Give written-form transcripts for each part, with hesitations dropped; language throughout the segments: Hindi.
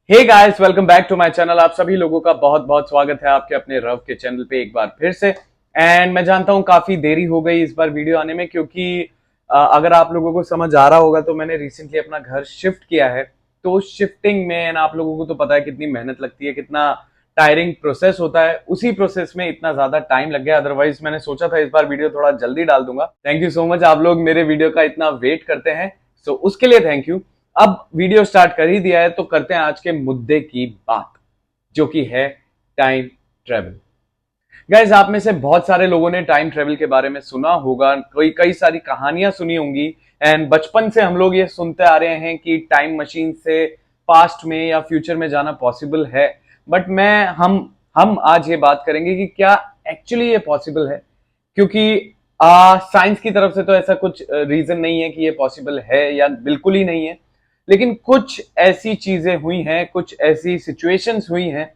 Hey guys, welcome back to my channel. आप सभी लोगों का बहुत बहुत स्वागत है आपके अपने रव के चैनल पे एक बार फिर से। एंड मैं जानता हूं काफी देरी हो गई इस बार वीडियो आने में, क्योंकि अगर आप लोगों को समझ आ रहा होगा तो मैंने रिसेंटली अपना घर शिफ्ट किया है। तो शिफ्टिंग में एंड आप लोगों को तो पता है कितनी मेहनत लगती है, कितना टायरिंग प्रोसेस होता है। उसी प्रोसेस में इतना ज्यादा टाइम लग गया। अदरवाइज मैंने सोचा था इस बार वीडियो थोड़ा जल्दी डाल दूंगा। थैंक यू सो मच, आप लोग मेरे वीडियो का इतना वेट करते हैं, सो उसके लिए थैंक यू। अब वीडियो स्टार्ट कर ही दिया है तो करते हैं आज के मुद्दे की बात, जो कि है टाइम ट्रेवल। गाइज, आप में से बहुत सारे लोगों ने टाइम ट्रेवल के बारे में सुना होगा, कई सारी कहानियां सुनी होंगी। एंड बचपन से हम लोग ये सुनते आ रहे हैं कि टाइम मशीन से पास्ट में या फ्यूचर में जाना पॉसिबल है। बट मैं हम आज ये बात करेंगे कि क्या एक्चुअली ये पॉसिबल है, क्योंकि साइंस की तरफ से तो ऐसा कुछ रीजन नहीं है कि ये पॉसिबल है या बिल्कुल ही नहीं है। लेकिन कुछ ऐसी चीजें हुई हैं, कुछ ऐसी सिचुएशंस हुई हैं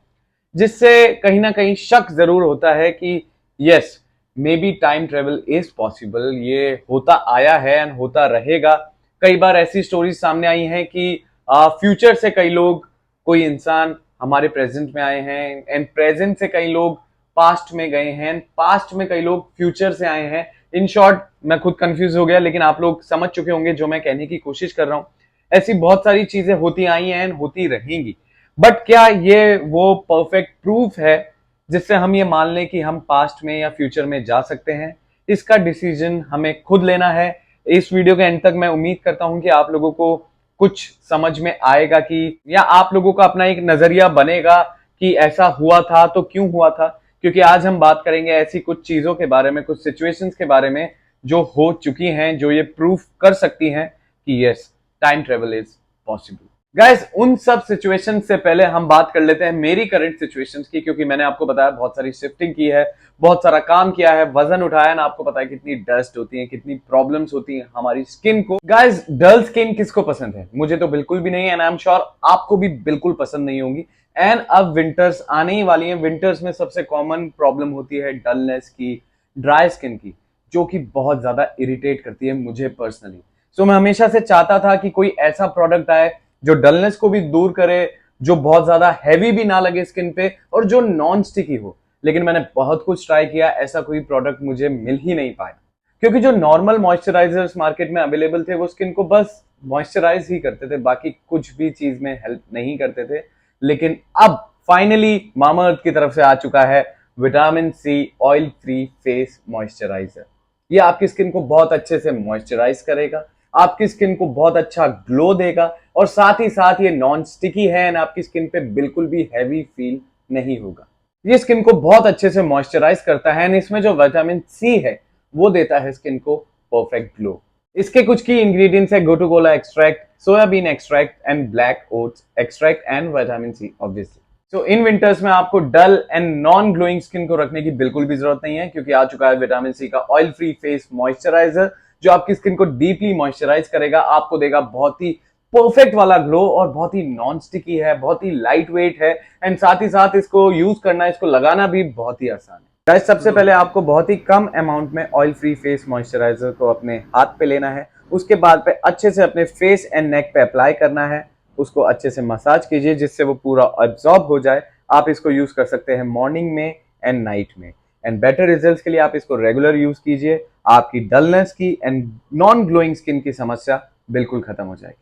जिससे कहीं ना कहीं शक जरूर होता है कि yes, may be time travel is possible. ये होता आया है एंड होता रहेगा। कई बार ऐसी स्टोरीज सामने आई हैं कि फ्यूचर से कई लोग, कोई इंसान हमारे प्रेजेंट में आए हैं, एंड प्रेजेंट से कई लोग पास्ट में गए हैं, पास्ट में कई लोग फ्यूचर से आए हैं। इन शॉर्ट, मैं खुद कंफ्यूज हो गया, लेकिन आप लोग समझ चुके होंगे जो मैं कहने की कोशिश कर रहा हूं। ऐसी बहुत सारी चीजें होती आई हैं, होती रहेंगी। बट क्या ये वो परफेक्ट प्रूफ है जिससे हम ये मान लें कि हम पास्ट में या फ्यूचर में जा सकते हैं? इसका डिसीजन हमें खुद लेना है। इस वीडियो के एंड तक मैं उम्मीद करता हूं कि आप लोगों को कुछ समझ में आएगा, कि या आप लोगों का अपना एक नजरिया बनेगा कि ऐसा हुआ था तो क्यों हुआ था। क्योंकि आज हम बात करेंगे ऐसी कुछ चीजों के बारे में, कुछ सिचुएशंस के बारे में जो हो चुकी हैं, जो ये प्रूफ कर सकती हैं कि yes, time travel is possible. Guys, उन सब सिचुएशन से पहले हम बात कर लेते हैं मेरी करंट सिचुएशन की, क्योंकि मैंने आपको बताया बहुत सारी शिफ्टिंग की है, बहुत सारा काम किया है, वजन उठाया ना। आपको पता है कितनी डस्ट होती है, कितनी प्रॉब्लम्स होती है हमारी स्किन को। गाइस, डल स्किन किसको पसंद है? मुझे तो बिल्कुल भी नहीं है, एंड आई एम श्योर आपको भी बिल्कुल पसंद नहीं होगी। एंड अब विंटर्स आने ही वाली है। विंटर्स में सबसे कॉमन प्रॉब्लम होती है डलनेस की, ड्राई स्किन की, जो कि बहुत ज्यादा इरिटेट करती है मुझे पर्सनली। सो मैं हमेशा से चाहता था कि कोई ऐसा प्रोडक्ट आए जो डलनेस को भी दूर करे, जो बहुत ज्यादा हैवी भी ना लगे स्किन पे, और जो नॉन स्टिकी हो। लेकिन मैंने बहुत कुछ ट्राई किया, ऐसा कोई प्रोडक्ट मुझे मिल ही नहीं पाया। क्योंकि जो नॉर्मल मॉइस्चराइजर्स मार्केट में अवेलेबल थे वो स्किन को बस मॉइस्चराइज ही करते थे, बाकी कुछ भी चीज में हेल्प नहीं करते थे। लेकिन अब फाइनली मामाअर्थ की तरफ से आ चुका है vitamin C oil free face moisturiser. ये आपकी स्किन को बहुत अच्छे से मॉइस्चराइज करेगा, आपकी स्किन को बहुत अच्छा ग्लो देगा, और साथ ही साथ ये नॉन स्टिकी है एंड आपकी स्किन पे बिल्कुल भी हैवी फील नहीं होगा। ये स्किन को बहुत अच्छे से मॉइस्चराइज करता है, एंड इसमें जो विटामिन सी है वो देता है स्किन को परफेक्ट ग्लो। इसके कुछ की इंग्रेडिएंट्स है gotu kola extract, soybean extract and black oats extract and vitamin C obviously. So in winters में आपको dull and non glowing skin को रखने की बिल्कुल भी जरूरत नहीं है, क्योंकि आ चुका है विटामिन सी का ऑयल फ्री फेस मॉइस्चराइजर, जो आपकी स्किन को डीपली मॉइस्चराइज करेगा, आपको देगा बहुत ही परफेक्ट वाला ग्लो, और बहुत ही नॉन स्टिकी है, बहुत ही लाइट वेट है, एंड साथ ही साथ इसको यूज करना, इसको लगाना भी बहुत ही आसान है। गाइस, सबसे पहले आपको बहुत ही कम अमाउंट में ऑयल फ्री फेस मॉइस्चराइजर को अपने हाथ पे लेना है। उसके बाद पे अच्छे से अपने फेस एंड नेक पे अप्लाई करना है। उसको अच्छे से मसाज कीजिए जिससे वो पूरा अब्सॉर्ब हो जाए। आप इसको यूज कर सकते हैं मॉर्निंग में एंड नाइट में, एंड बेटर रिजल्ट्स के लिए आप इसको रेगुलर यूज कीजिए। आपकी डलनेस की एंड नॉन ग्लोइंग स्किन की समस्या बिल्कुल खत्म हो जाएगी।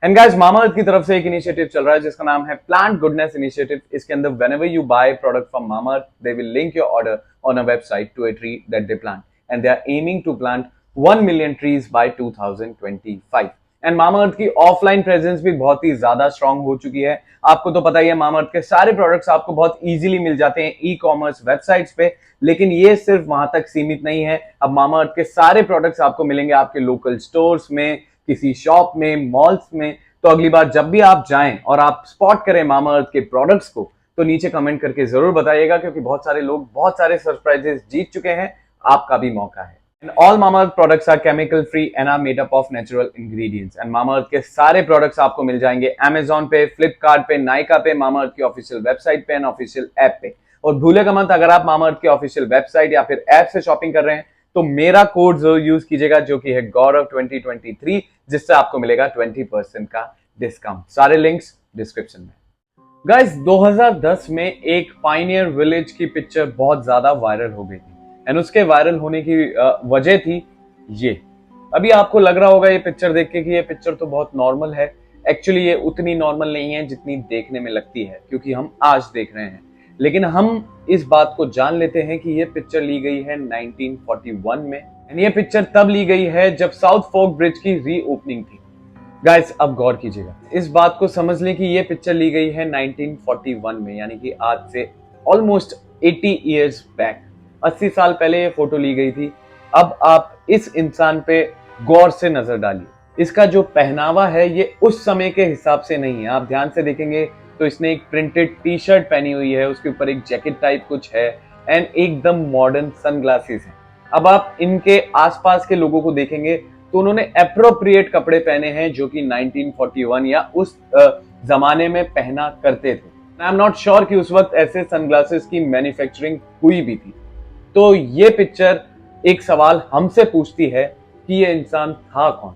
एंड गाइस, मामाअर्थ की तरफ से एक इनिशिएटिव चल रहा है जिसका नाम है प्लांट गुडनेस इनिशिएटिव। इसके अंदर whenever you buy product from Mamaearth, they will link your order on a website to a tree that they plant, and they are aiming to plant 1 million trees by 2025। And Mamaearth की ऑफलाइन प्रेजेंस भी बहुत ही ज्यादा स्ट्रांग हो चुकी है। आपको तो पता ही है, मामाअर्थ के सारे प्रोडक्ट्स आपको बहुत इजीली मिल जाते हैं ई कॉमर्स वेबसाइट्स पे। लेकिन ये सिर्फ वहां तक सीमित नहीं है। अब मामाअर्थ के सारे प्रोडक्ट्स आपको मिलेंगे आपके लोकल स्टोर्स में, किसी शॉप में, मॉल्स में। तो अगली बार जब भी आप जाएं और आप स्पॉट करें मामाअर्थ के प्रोडक्ट्स को, तो नीचे कमेंट करके जरूर बताइएगा, क्योंकि बहुत सारे लोग बहुत सारे सरप्राइजेस जीत चुके हैं। आपका भी मौका है। And all Mamaearth products are chemical free and are made up of natural ingredients. And Mamaearth के सारे प्रोडक्ट्स आपको मिल जाएंगे Amazon पे, Flipkart पे, Nykaa पे, Mamaearth की ऑफिशियल वेबसाइट पे एंड ऑफिशियल ऐप पे। और भूलेगा मत, अगर आप Mamaearth की ऑफिशियल वेबसाइट या फिर ऐप से शॉपिंग कर रहे हैं तो मेरा कोड जरूर यूज कीजिएगा, जो कि है गौरव 2023, जिससे आपको मिलेगा 20% का डिस्काउंट। सारे लिंक्स डिस्क्रिप्शन में। गाइस 2010 में एक पाइनियर विलेज की पिक्चर बहुत ज्यादा वायरल हो गई थी एंड उसके वायरल होने की वजह थी ये। अभी आपको लग रहा होगा ये पिक्चर देख के कि ये पिक्चर तो बहुत नॉर्मल है। एक्चुअली ये उतनी नॉर्मल नहीं है जितनी देखने में लगती है, क्योंकि हम आज देख रहे हैं। लेकिन हम इस बात को जान लेते हैं कि ये पिक्चर ली गई है 1941 में एंड ये पिक्चर तब ली गई है जब साउथ फोर्क ब्रिज की रीओपनिंग थी। गाइस अब गौर कीजिएगा, इस बात को समझ लें कि ये पिक्चर ली गई है 1941 में, यानी कि आज से ऑलमोस्ट 80 इयर्स बैक, 80 साल पहले ये फोटो ली गई थी। अब आप इस इंसान पे गौर से नजर डालिए। इसका जो पहनावा है ये उस समय के हिसाब से नहीं है। आप ध्यान से देखेंगे तो इसने एक प्रिंटेड टी शर्ट पहनी हुई है, उसके ऊपर एक जैकेट टाइप कुछ है एंड एकदम मॉडर्न सनग्लासेस है। अब आप इनके आसपास के लोगों को देखेंगे तो उन्होंने एप्रोप्रिएट कपड़े पहने हैं जो कि 1941 या उस जमाने में पहना करते थे। आई एम नॉट श्योर कि उस वक्त ऐसे सनग्लासेस की मैन्युफैक्चरिंग हुई भी थी। तो ये पिक्चर एक सवाल हमसे पूछती है कि ये इंसान था कौन,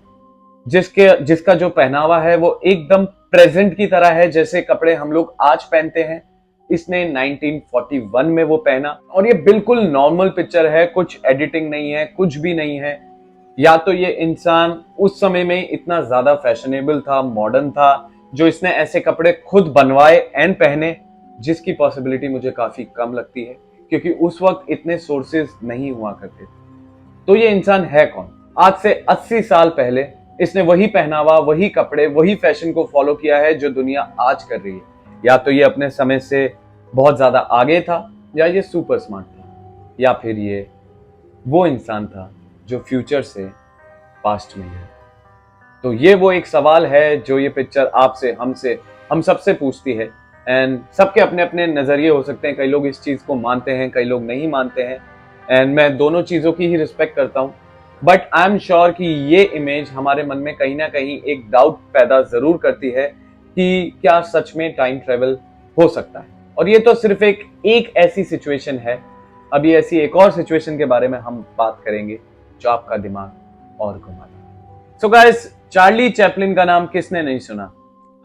जिसका जो पहनावा है वो एकदम प्रेजेंट की तरह है जैसे कपड़े हम लोग आज पहनते हैं। इसने 1941 में वो पहना और ये बिल्कुल नॉर्मल पिक्चर है, कुछ एडिटिंग नहीं है, कुछ भी नहीं है। या तो ये इंसान उस समय में इतना ज्यादा फैशनेबल था, मॉडर्न था, जो इसने ऐसे कपड़े खुद बनवाए एंड पहने, जिसकी पॉसिबिलिटी मुझे काफी कम लगती है, क्योंकि उस वक्त इतने सोर्सेज नहीं हुआ करते थे। तो ये इंसान है कौन? आज से 80 साल पहले इसने वही पहनावा, वही कपड़े, वही फैशन को फॉलो किया है जो दुनिया आज कर रही है। या तो ये अपने समय से बहुत ज्यादा आगे था, या ये सुपर स्मार्ट था, या फिर ये वो इंसान था जो फ्यूचर से पास्ट में गया। तो ये वो एक सवाल है जो ये पिक्चर आपसे, हमसे, हम सबसे पूछती है एंड सबके अपने अपने नजरिए हो सकते हैं। कई लोग इस चीज को मानते हैं, कई लोग नहीं मानते हैं एंड मैं दोनों चीजों की ही रिस्पेक्ट करता हूं। बट आई एम श्योर कि ये इमेज हमारे मन में कहीं ना कहीं एक डाउट पैदा जरूर करती है कि क्या सच में टाइम ट्रेवल हो सकता है। और ये तो सिर्फ एक ऐसी सिचुएशन है। अभी ऐसी एक और सिचुएशन के बारे में हम बात करेंगे जो आपका दिमाग और घुमा देगा। सो गाइस, चार्ली चैपलिन का नाम किसने नहीं सुना?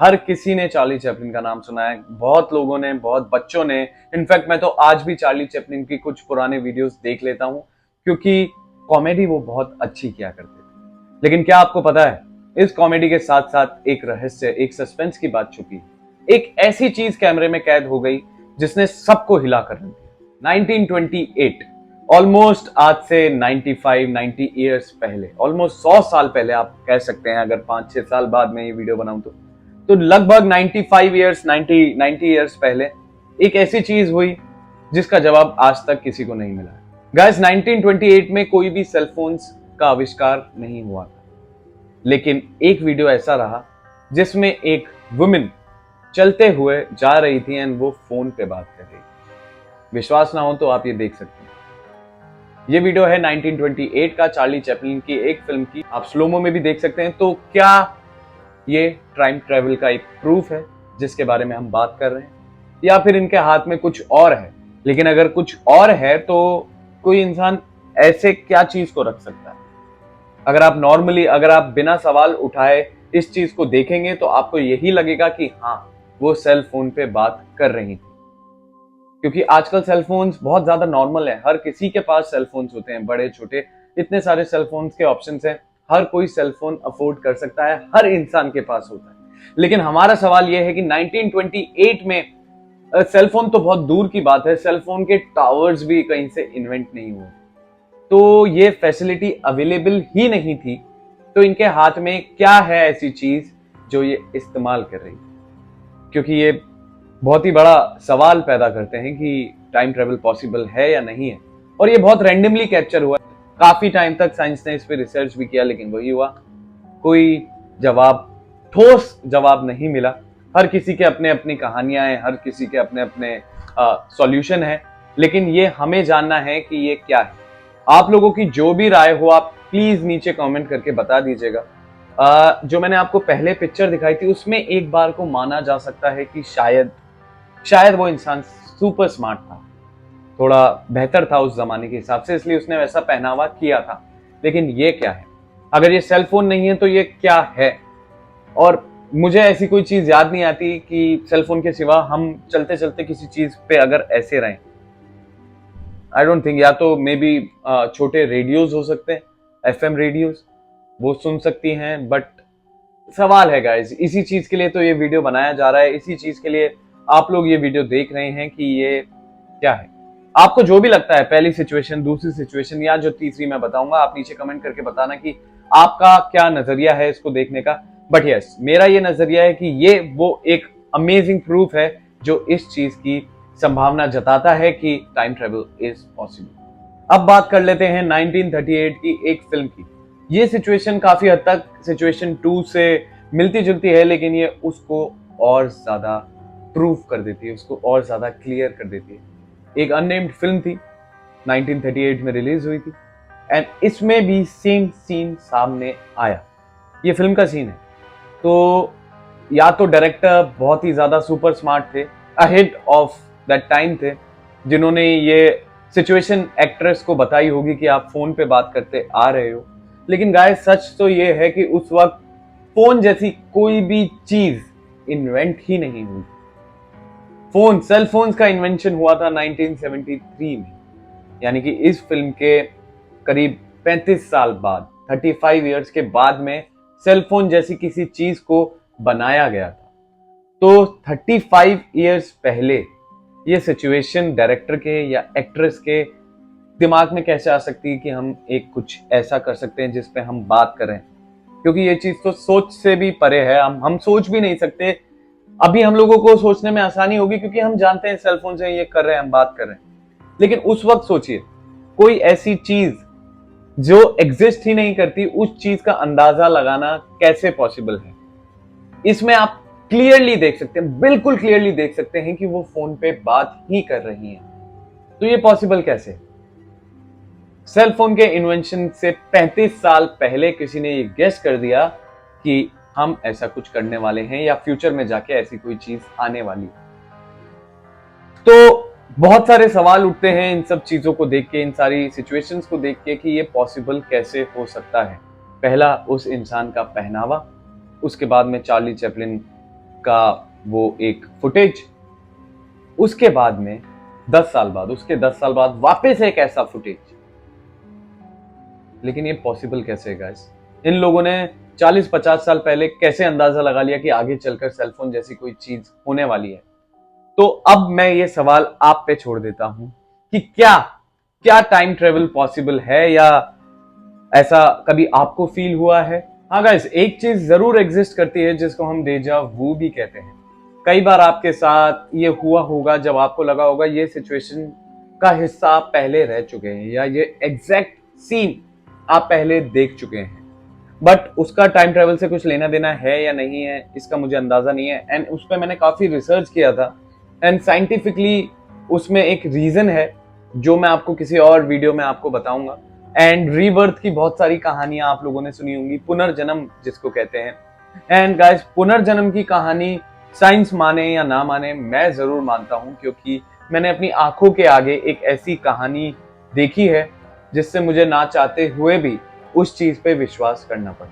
हर किसी ने चार्ली चैपलिन का नाम सुना है, बहुत लोगों ने, बहुत बच्चों ने। इनफैक्ट मैं तो आज भी चार्ली चैपलिन की कुछ पुराने वीडियोस देख लेता हूं, क्योंकि कॉमेडी वो बहुत अच्छी किया करते थे। लेकिन क्या आपको पता है, इस कॉमेडी के साथ साथ एक रहस्य, एक सस्पेंस की बात छुपी। एक ऐसी चीज कैमरे में कैद हो गई जिसने सबको हिला कर रख दिया। 1928, ऑलमोस्ट आज से 90 इयर्स पहले, ऑलमोस्ट 100 साल पहले आप कह सकते हैं, अगर 5-6 साल बाद में ये वीडियो बनाऊं तो लगभग 95 इयर्स, 90 इयर्स पहले एक ऐसी चीज हुई जिसका जवाब आज तक किसी को नहीं मिला। गाइस 1928 में कोई भी सेलफोन्स का आविष्कार नहीं हुआ था, लेकिन एक वीडियो ऐसा रहा जिसमें एक वुमेन चलते हुए जा रही थी एंड वो फोन पे बात कर रही थी। विश्वास ना हो तो आप ये देख सकते हैं। ये वीडियो है 1928 का, चार्ली चैपलिन की एक फिल्म की, आप स्लोमो में भी देख सकते हैं। तो क्या ये टाइम ट्रेवल का एक प्रूफ है जिसके बारे में हम बात कर रहे हैं, या फिर इनके हाथ में कुछ और है? लेकिन अगर कुछ और है तो कोई इंसान ऐसे क्या चीज को रख सकता है? अगर आप नॉर्मली, अगर आप बिना सवाल उठाए इस चीज को देखेंगे तो आपको यही लगेगा कि हाँ, वो सेल फोन पे बात कर रही थी। क्योंकि आजकल सेल फोन्स बहुत ज्यादा नॉर्मल है, हर किसी के पास सेल फोन्स होते हैं, बड़े छोटे, इतने सारे सेल फोन्स के ऑप्शंस हैं, हर कोई सेल फोन अफोर्ड कर सकता है, हर इंसान के पास होता है। लेकिन हमारा सवाल यह है कि 1928 में सेल फोन तो बहुत दूर की बात है, सेल फोन के टावर्स भी कहीं से इन्वेंट नहीं हुए, तो ये फैसिलिटी अवेलेबल ही नहीं थी। तो इनके हाथ में क्या है ऐसी चीज जो ये इस्तेमाल कर रही? क्योंकि ये बहुत ही बड़ा सवाल पैदा करते हैं कि टाइम ट्रेवल पॉसिबल है या नहीं है। और ये बहुत रैंडमली कैप्चर हुआ। काफी टाइम तक साइंस ने इस पे रिसर्च भी किया, लेकिन वही हुआ, कोई जवाब, ठोस जवाब नहीं मिला। हर किसी के अपने अपनी कहानियां हैं, हर किसी के अपने अपने सॉल्यूशन है, लेकिन ये हमें जानना है कि ये क्या है। आप लोगों की जो भी राय हो आप प्लीज नीचे कमेंट करके बता दीजिएगा। जो मैंने आपको पहले पिक्चर दिखाई थी उसमें एक बार को माना जा सकता है कि शायद वो इंसान सुपर स्मार्ट था, थोड़ा बेहतर था उस जमाने के हिसाब से, इसलिए उसने वैसा पहनावा किया था। लेकिन ये क्या है? अगर ये सेल फोन नहीं है तो ये क्या है? और मुझे ऐसी कोई चीज याद नहीं आती कि सेल फोन के सिवा हम चलते चलते किसी चीज पे अगर ऐसे रहें। I don't think. या तो मे बी छोटे रेडियोज हो सकते हैं, एफएम रेडियोज, वो सुन सकती हैं। बट सवाल है गाइस, इसी चीज के लिए तो ये वीडियो बनाया जा रहा है, इसी चीज के लिए आप लोग ये वीडियो देख रहे हैं कि ये क्या है। आपको जो भी लगता है, पहली सिचुएशन, दूसरी सिचुएशन या जो तीसरी मैं बताऊंगा, आप नीचे कमेंट करके बताना कि आपका क्या नजरिया है इसको देखने का। बट यस, मेरा ये नजरिया है कि ये वो एक अमेजिंग प्रूफ है जो इस चीज की संभावना जताता है कि टाइम ट्रेवल इज पॉसिबल। अब बात कर लेते हैं 1938 की एक फिल्म की। ये सिचुएशन काफी हद तक सिचुएशन 2 से मिलती जुलती है, लेकिन ये उसको और ज्यादा प्रूव कर देती है, उसको और ज्यादा क्लियर कर देती है। एक अननेम्ड फिल्म थी, 1938 में रिलीज हुई थी, एंड इसमें भी सेम सीन सामने आया। ये फिल्म का सीन है। तो या तो डायरेक्टर बहुत ही ज्यादा सुपर स्मार्ट थे, अहेड ऑफ दैट टाइम थे, जिन्होंने ये सिचुएशन एक्ट्रेस को बताई होगी कि आप फोन पे बात करते आ रहे हो। लेकिन गाइस, सच तो ये है कि उस वक्त फोन जैसी कोई भी चीज इन्वेंट ही नहीं हुई। फोन, सेल फोन्स का इन्वेंशन हुआ था 1973 में, यानी कि इस फिल्म के करीब 35 साल बाद, 35 इयर्स के बाद में सेल फोन जैसी किसी चीज को बनाया गया था। तो 35 इयर्स पहले ये सिचुएशन डायरेक्टर के या एक्ट्रेस के दिमाग में कैसे आ सकती है कि हम एक कुछ ऐसा कर सकते हैं जिस पे हम बात करें, क्योंकि ये चीज तो सोच से भी परे है। हम सोच भी नहीं सकते। अभी हम लोगों को सोचने में आसानी होगी क्योंकि हम जानते हैं सेल फोन से ये कर रहे हैं, हम बात कर रहे हैं। लेकिन उस वक्त सोचिए, कोई ऐसी चीज जो एग्जिस्ट ही नहीं करती, उस चीज का अंदाजा लगाना कैसे पॉसिबल है। इसमें आप क्लियरली देख सकते हैं, बिल्कुल क्लियरली देख सकते हैं कि वो फोन पे बात ही कर रही हैं। तो ये पॉसिबल कैसे? सेल फोन के इन्वेंशन से 35 साल पहले किसी ने ये गेस कर दिया कि हम ऐसा कुछ करने वाले हैं या फ्यूचर में जाके ऐसी कोई चीज आने वाली। तो बहुत सारे सवाल उठते हैं इन सब चीजों को देख के, इन सारी सिचुएशंस को देख के, कि ये पॉसिबल कैसे हो सकता है। पहला, उस इंसान का पहनावा, उसके बाद में चार्ली चैपलिन का वो एक फुटेज, उसके बाद में 10 साल बाद, उसके 10 साल बाद वापस एक ऐसा फुटेज। लेकिन ये पॉसिबल कैसे है गाइस? इन लोगों ने 40-50 साल पहले कैसे अंदाजा लगा लिया कि आगे चलकर सेलफोन जैसी कोई चीज होने वाली है? तो अब मैं ये सवाल आप पे छोड़ देता हूं कि क्या टाइम ट्रेवल पॉसिबल है, या ऐसा कभी आपको फील हुआ है? हाँ गाइस, एक चीज जरूर एग्जिस्ट करती है जिसको हम डेजा वू भी कहते हैं। कई बार आपके साथ ये हुआ होगा जब आपको लगा होगा ये सिचुएशन का हिस्सा आप पहले रह चुके हैं, या ये एग्जैक्ट सीन आप पहले देख चुके हैं। बट उसका टाइम ट्रेवल से कुछ लेना देना है या नहीं है, इसका मुझे अंदाजा नहीं है। एंड उस पर मैंने काफी रिसर्च किया था, एंड साइंटिफिकली उसमें एक रीजन है जो मैं आपको किसी और वीडियो में आपको बताऊंगा। एंड रीबर्थ की बहुत सारी कहानियां आप लोगों ने सुनी होंगी, पुनर्जन्म जिसको कहते हैं। एंड गाइस, पुनर्जन्म की कहानी साइंस माने या ना माने, मैं जरूर मानता हूं, क्योंकि मैंने अपनी आंखों के आगे एक ऐसी कहानी देखी है जिससे मुझे ना चाहते हुए भी उस चीज पे विश्वास करना पड़ा।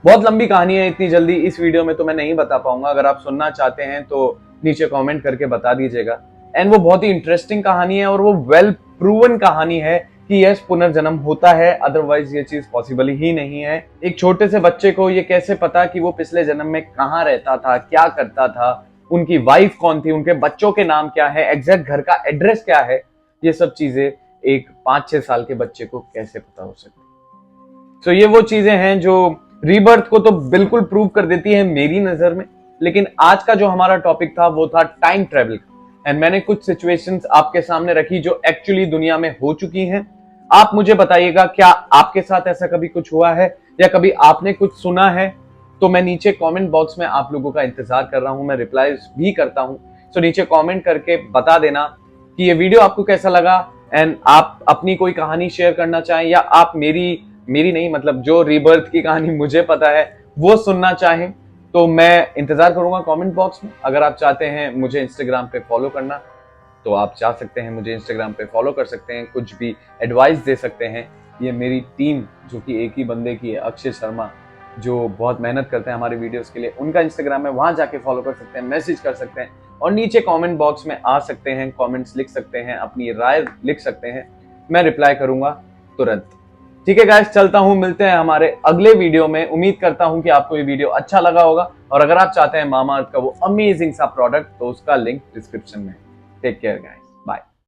बहुत लंबी कहानी है, इतनी जल्दी इस वीडियो में तो मैं नहीं बता पाऊंगा। अगर आप सुनना चाहते हैं तो नीचे कमेंट करके बता दीजिएगा। एंड वो बहुत ही इंटरेस्टिंग कहानी है, और वो वेल प्रूवन कहानी है कि यस, पुनर्जन्म होता है, अदरवाइज ये चीज पॉसिबल ही नहीं है। एक छोटे से बच्चे को ये कैसे पता कि वो पिछले जन्म में कहाँ रहता था, क्या करता था, उनकी वाइफ कौन थी, उनके बच्चों के नाम क्या है, एग्जैक्ट घर का एड्रेस क्या है, ये सब चीजें एक 5-6 साल के बच्चे को कैसे पता हो सकती? तो ये वो चीजें हैं जो रीबर्थ को तो बिल्कुल प्रूव कर देती है मेरी नजर में। लेकिन आज का जो हमारा टॉपिक था वो था टाइम ट्रेवल। एंड मैंने कुछ सिचुएशंस आपके सामने रखी जो एक्चुअली दुनिया में हो चुकी हैं। आप मुझे बताइएगा, क्या आपके साथ ऐसा कभी कुछ हुआ है या कभी आपने कुछ सुना है? तो मैं नीचे कमेंट बॉक्स में आप लोगों का इंतजार कर रहा हूं, मैं रिप्लाईज भी करता हूं। तो नीचे कमेंट करके बता देना कि ये वीडियो आपको कैसा लगा, एंड आप अपनी कोई कहानी शेयर करना चाहें, या आप मेरी नहीं, मतलब जो रीबर्थ की कहानी मुझे पता है वो सुनना चाहें, तो मैं इंतजार करूंगा कमेंट बॉक्स में। अगर आप चाहते हैं मुझे इंस्टाग्राम पे फॉलो करना, तो आप चाह सकते हैं मुझे इंस्टाग्राम पे फॉलो कर सकते हैं, कुछ भी एडवाइस दे सकते हैं। ये मेरी टीम जो कि एक ही बंदे की है, अक्षय शर्मा, जो बहुत मेहनत करते हैं हमारे वीडियोस के लिए, उनका इंस्टाग्राम है, वहां जाके फॉलो कर सकते हैं, मैसेज कर सकते हैं और नीचे कमेंट बॉक्स में आ सकते हैं, कमेंट्स लिख सकते हैं, अपनी राय लिख सकते हैं, मैं रिप्लाई करूंगा तुरंत। ठीक है गाइस, चलता हूं, मिलते हैं हमारे अगले वीडियो में। उम्मीद करता हूं कि आपको ये वीडियो अच्छा लगा होगा और अगर आप चाहते हैं मामाअर्थ का वो अमेजिंग सा प्रोडक्ट तो उसका लिंक डिस्क्रिप्शन में। Take care guys.